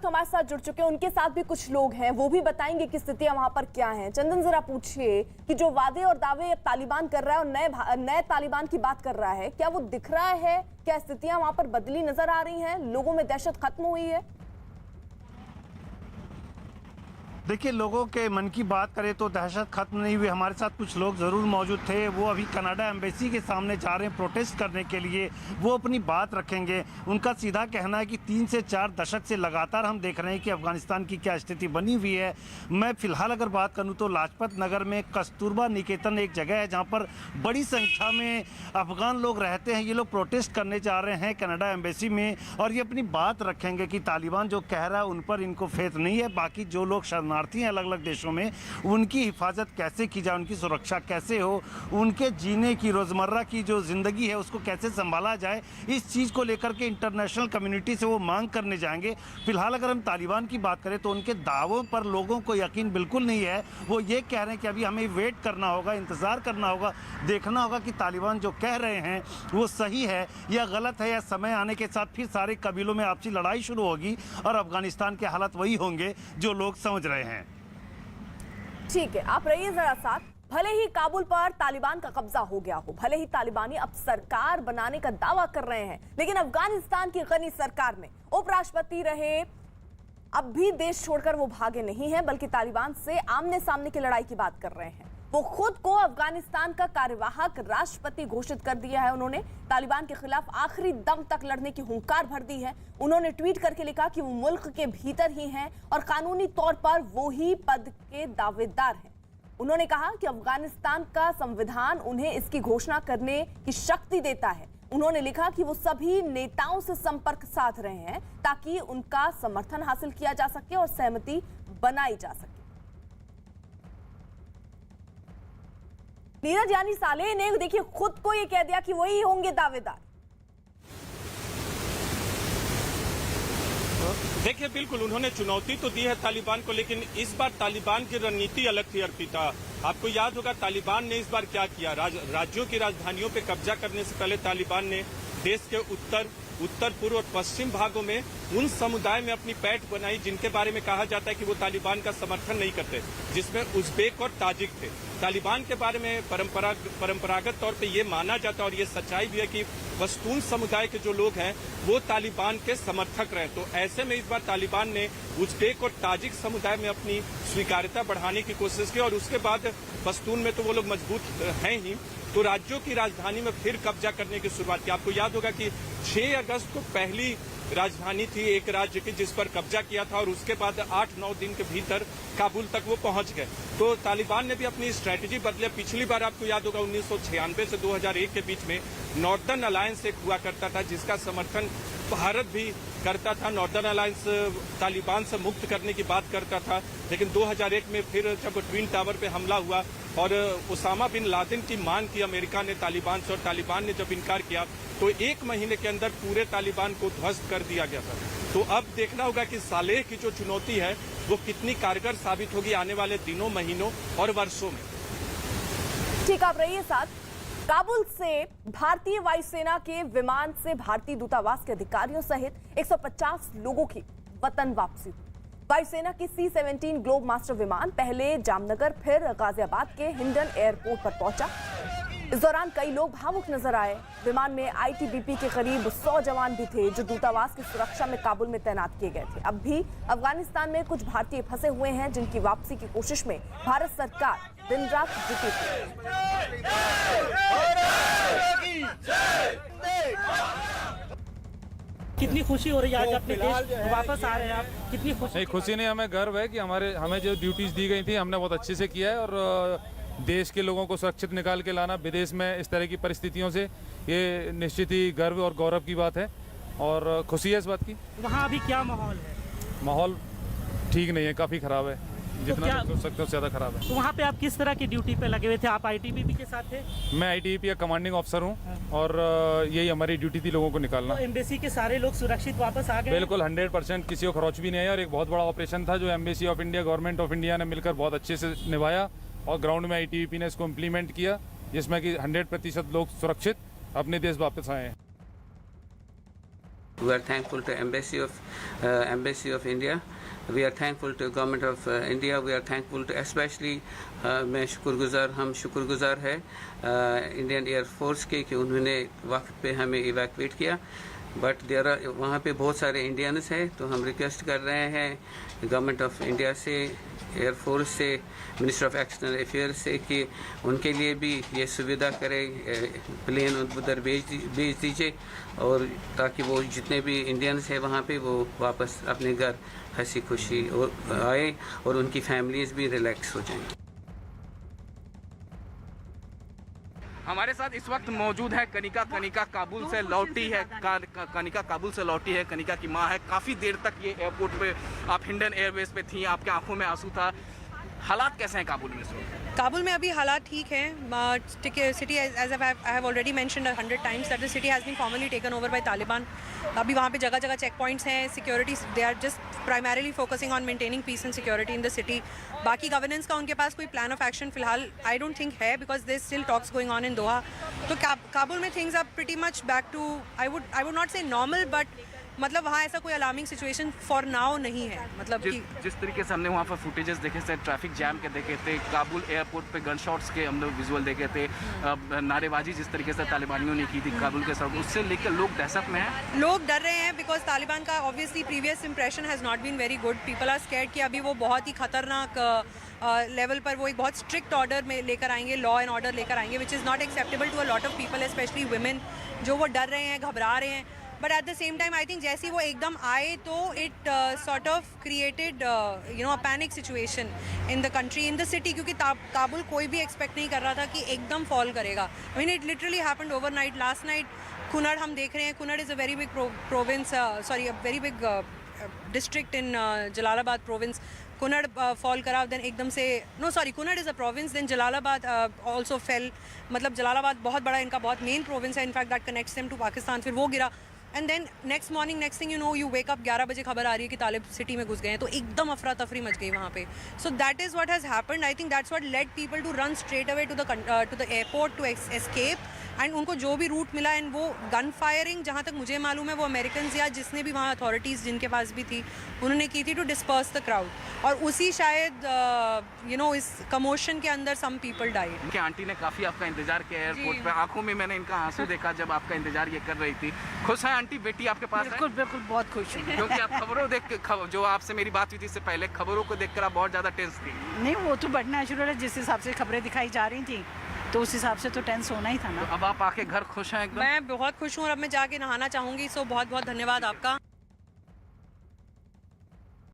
वक्त हमारे साथ जुड़ चुके हैं, उनके साथ भी कुछ लोग हैं, वो भी बताएंगे कि स्थितियां वहां पर क्या हैं। चंदन, जरा पूछिए कि जो वादे और दावे तालिबान कर रहा है और नए तालिबान की बात कर रहा है, क्या वो दिख रहा है? क्या स्थितियां वहां पर बदली नजर आ रही हैं? लोगों में दहशत खत्म हुई है? देखिए, लोगों के मन की बात करें तो दहशत खत्म नहीं हुई। हमारे साथ कुछ लोग ज़रूर मौजूद थे, वो अभी कनाडा एम्बेसी के सामने जा रहे हैं प्रोटेस्ट करने के लिए। वो अपनी बात रखेंगे। उनका सीधा कहना है कि 3 से 4 दशक से लगातार हम देख रहे हैं कि अफगानिस्तान की क्या स्थिति बनी हुई है। मैं फ़िलहाल अगर बात करूँ तो लाजपत नगर में कस्तूरबा निकेतन एक जगह है जहाँ पर बड़ी संख्या में अफगान लोग रहते हैं। ये लोग प्रोटेस्ट करने जा रहे हैं कनाडा एम्बेसी में, और ये अपनी बात रखेंगे कि तालिबान जो कह रहा है उन पर इनको फेथ नहीं है। बाकी जो लोग शरणार्थी हैं अलग अलग देशों में, उनकी हिफाजत कैसे की जाए, उनकी सुरक्षा कैसे हो, उनके जीने की रोज़मर्रा की जो ज़िंदगी है उसको कैसे संभाला जाए, इस चीज़ को लेकर के इंटरनेशनल कम्युनिटी से वो मांग करने जाएंगे। फिलहाल अगर हम तालिबान की बात करें तो उनके दावों पर लोगों को यकीन बिल्कुल नहीं है। वो ये कह रहे हैं कि अभी हमें वेट करना होगा, इंतज़ार करना होगा, देखना होगा कि तालिबान जो कह रहे हैं वो सही है या गलत है, या समय आने के साथ फिर सारे कबीलों में आपसी लड़ाई शुरू होगी और अफगानिस्तान के हालात वही होंगे जो लोग समझ रहे हैं। ठीक है, आप रहिए जरा साथ। भले ही काबुल पर तालिबान का कब्जा हो गया हो, भले ही तालिबानी अब सरकार बनाने का दावा कर रहे हैं, लेकिन अफगानिस्तान की गनी सरकार में उपराष्ट्रपति रहे अब भी देश छोड़कर वो भागे नहीं हैं, बल्कि तालिबान से आमने सामने की लड़ाई की बात कर रहे हैं। वो खुद को अफगानिस्तान का कार्यवाहक राष्ट्रपति घोषित कर दिया है। उन्होंने तालिबान के खिलाफ आखिरी दम तक लड़ने की हुंकार भर दी है। उन्होंने ट्वीट करके लिखा कि वो मुल्क के भीतर ही हैं और कानूनी तौर पर वो ही पद के दावेदार हैं। उन्होंने कहा कि अफगानिस्तान का संविधान उन्हें इसकी घोषणा करने की शक्ति देता है। उन्होंने लिखा कि वो सभी नेताओं से संपर्क साध रहे हैं ताकि उनका समर्थन हासिल किया जा सके और सहमति बनाई जा सके। नीरज, यानी सालेह ने देखिए खुद को ये कह दिया कि वही होंगे दावेदार। देखिए, बिल्कुल उन्होंने चुनौती तो दी है तालिबान को, लेकिन इस बार तालिबान की रणनीति अलग थी अर्पिता। आपको याद होगा तालिबान ने इस बार क्या किया। राज्यों की राजधानियों पे कब्जा करने से पहले तालिबान ने देश के उत्तर पूर्व और पश्चिम भागों में उन समुदाय में अपनी पैठ बनाई जिनके बारे में कहा जाता है कि वो तालिबान का समर्थन नहीं करते, जिसमें उज़्बेक और ताजिक थे। तालिबान के बारे में परंपरागत तौर पे ये माना जाता है और ये सच्चाई भी है कि पश्तून समुदाय के जो लोग हैं वो तालिबान के समर्थक रहे। तो ऐसे में इस बार तालिबान ने उज़्बेक और ताजिक समुदाय में अपनी स्वीकार्यता बढ़ाने की कोशिश की, और उसके बाद पश्तून में तो वो लोग मजबूत हैं ही, तो राज्यों की राजधानी में फिर कब्जा करने की शुरुआत की। आपको याद होगा कि 6 अगस्त को पहली राजधानी थी एक राज्य की जिस पर कब्जा किया था, और उसके बाद 8-9 दिन के भीतर काबुल तक वो पहुंच गए। तो तालिबान ने भी अपनी स्ट्रेटेजी बदले। पिछली बार आपको याद होगा 1996 से 2001 के बीच में नॉर्दर्न अलायंस एक हुआ करता था जिसका समर्थन भारत भी करता था। नॉर्दर्न अलायंस तालिबान से मुक्त करने की बात करता था, लेकिन 2001 में फिर जब ट्विन टावर पे हमला हुआ और उसामा बिन लादेन की मांग की अमेरिका ने तालिबान से, और तालिबान ने जब इनकार किया तो 1 महीने के अंदर पूरे तालिबान को ध्वस्त कर दिया गया था। तो अब देखना होगा कि सालेह की जो चुनौती है वो कितनी कारगर साबित होगी आने वाले दिनों, महीनों और वर्षों में। ठीक, आप रहिए साथ। काबुल से भारतीय वायुसेना के विमान से भारतीय दूतावास के अधिकारियों सहित 150 लोगों की वतन वापसी हुई। वायुसेना की C-17 ग्लोब मास्टर विमान पहले जामनगर फिर गाजियाबाद के हिंडन एयरपोर्ट पर पहुंचा। इस दौरान कई लोग भावुक नजर आए। विमान में ITBP के करीब 100 जवान भी थे जो दूतावास की सुरक्षा में काबुल में तैनात किए गए थे। अब भी अफगानिस्तान में कुछ भारतीय फंसे हुए हैं जिनकी वापसी की कोशिश में भारत सरकार दिन रात जुटी थी। कितनी खुशी हो रही है आज अपने देश वापस आ रहे हैं आप? कितनी खुशी? नहीं, खुशी नहीं, हमें गर्व है कि हमें जो ड्यूटीज दी गई थी हमने बहुत अच्छे से किया है, और देश के लोगों को सुरक्षित निकाल के लाना विदेश में इस तरह की परिस्थितियों से, ये निश्चित ही गर्व और गौरव की बात है और खुशी है इस बात की। वहाँ अभी क्या माहौल है? माहौल ठीक नहीं है, काफ़ी ख़राब है, जितना सोच सकते हो ज़्यादा ख़राब है। तो वहाँ पे आप किस तरह की ड्यूटी पे लगे हुए थे? आप ITBP के साथ थे? मैं ITBP का कमांडिंग ऑफिसर हूँ और यही हमारी ड्यूटी थी, लोगों को निकालना। तो एम्बेसी के सारे लोग सुरक्षित वापस आ गए? बिल्कुल 100%, किसी को खरोच भी नहीं आया, और एक बहुत बड़ा ऑपरेशन था जो embassy of India, government of India ने मिलकर बहुत अच्छे से निभाया, और ग्राउंड में ITBP ने इसको इम्प्लीमेंट किया, जिसमें कि 100% लोग सुरक्षित अपने देश वापस आए हैं। We are thankful to Embassy of India. We are thankful to Government of India. We are thankful to especially हम शुक्रगुजार है इंडियन एयर फोर्स के कि उन्होंने वक्त पे हमें इवैक्यूएट किया। बट वहाँ पे बहुत सारे इंडियंस हैं, तो हम रिक्वेस्ट कर रहे हैं गवर्नमेंट ऑफ इंडिया से, एयर फोर्स से, मिनिस्टर ऑफ एक्सटर्नल अफेयर्स से कि उनके लिए भी ये सुविधा करें, प्लेन उधर भेज दीजिए, और ताकि वो जितने भी इंडियंस हैं वहाँ पे वो वापस अपने घर हंसी खुशी आए और उनकी फैमिलीज़ भी रिलैक्स हो जाएं। हमारे साथ इस वक्त मौजूद है कनिका। कनिका काबुल से लौटी है। कनिका काबुल से लौटी है। कनिका की माँ है। काफ़ी देर तक ये एयरपोर्ट पे आप हिंडन एयरवेज पे थी, आपके आंखों में आंसू था। हालात कैसे हैं काबुल में इस वक्त? काबुल में अभी हालात ठीक हैं। City as I have already mentioned 100 times that the city has been formally taken over by Taliban. अभी वहाँ पे जगह जगह चेक पॉइंट्स हैं, security, they are just primarily focusing on maintaining peace and security in the city. बाकी governance का उनके पास कोई प्लान ऑफ एक्शन फिलहाल आई डोंट थिंक है, because there still talks going on in Doha. तो काबुल में things are pretty much back to I would not say normal, but मतलब वहाँ ऐसा कोई अलार्मिंग सिचुएशन फॉर नाउ नहीं है। मतलब जिस तरीके से हमने वहाँ पर फुटेजेस देखे थे, ट्रैफिक जैम के देखे थे, काबुल एयरपोर्ट पे गन शॉट्स के हम लोग विजुअल देखे थे, नारेबाजी जिस तरीके से तालिबानियों ने की थी काबुल के सड़क, उससे लेकर लोग दहशत में हैं। लोग डर रहे हैं बिकॉज तालिबान का obviously previous impression has not been very good. People are scared कि अभी वो बहुत ही खतरनाक लेवल पर वो एक बहुत स्ट्रिक्ट ऑर्डर में लेकर आएंगे, लॉ एंड ऑर्डर लेकर आएंगे, which is not acceptable to a lot of people, specially women, जो वो डर रहे हैं, घबरा रहे हैं। But at the same time I think जैसे वो एकदम आए तो it sort of created a panic situation in the country, in the city, क्योंकि काबुल कोई भी एक्सपेक्ट नहीं कर रहा था कि एकदम फॉल करेगा। I mean it literally happened overnight. Last night Kunar हम देख रहे हैं, Kunar is a very big province, sorry a very big district in Jalalabad province. Kunar fall करा, देन एकदम से Kunar is a province, then Jalalabad also fell. मतलब जलालाबाद बहुत बड़ा, इनका बहुत मेन प्रोविंस है, in fact that connects them to Pakistan. फिर वो गिरा, and then next morning, next thing you know, you wake up 11 बजे खबर आ रही है कि तालिब सिटी में घुस गए हैं, तो एकदम अफरा तफरी मच गई वहाँ पे। So that is what has happened. I think that's what led people to run straight away to the airport to escape, and उनको जो भी रूट मिला, एंड वो गन फायरिंग जहाँ तक मुझे मालूम है वो अमेरिकन या जिसने भी वहाँ अथॉरिटीज़ जिनके पास भी थी उन्होंने की थी टू डिस्पर्स द क्राउड, और उसी शायद इस कमोशन के अंदर सम पीपल डाइड। उनके आंटी ने काफ़ी आपका इंतजार किया एयरपोर्ट पे, आंखों में मैंने इनका आंसू देखा जब आपका इंतजार ये कर रही थी। खुश है आंटी बेटी आपके पास? बिल्कुल बिल्कुल, बहुत खुश हूँ, क्योंकि आप खबरों देख के, जो आपसे मेरी बात हुई थी इससे पहले, खबरों को देखकर आप बहुत ज़्यादा टेंस थी। नहीं, वो तो बड़ा नेचुरल है, जिस हिसाब से खबरें दिखाई जा रही थी तो उस हिसाब से तो टेंस होना ही था ना। तो अब आप आके घर खुश हैं एकदम? मैं बहुत खुश हूँ और अब मैं जाके नहाना चाहूँगी। सो बहुत बहुत धन्यवाद आपका।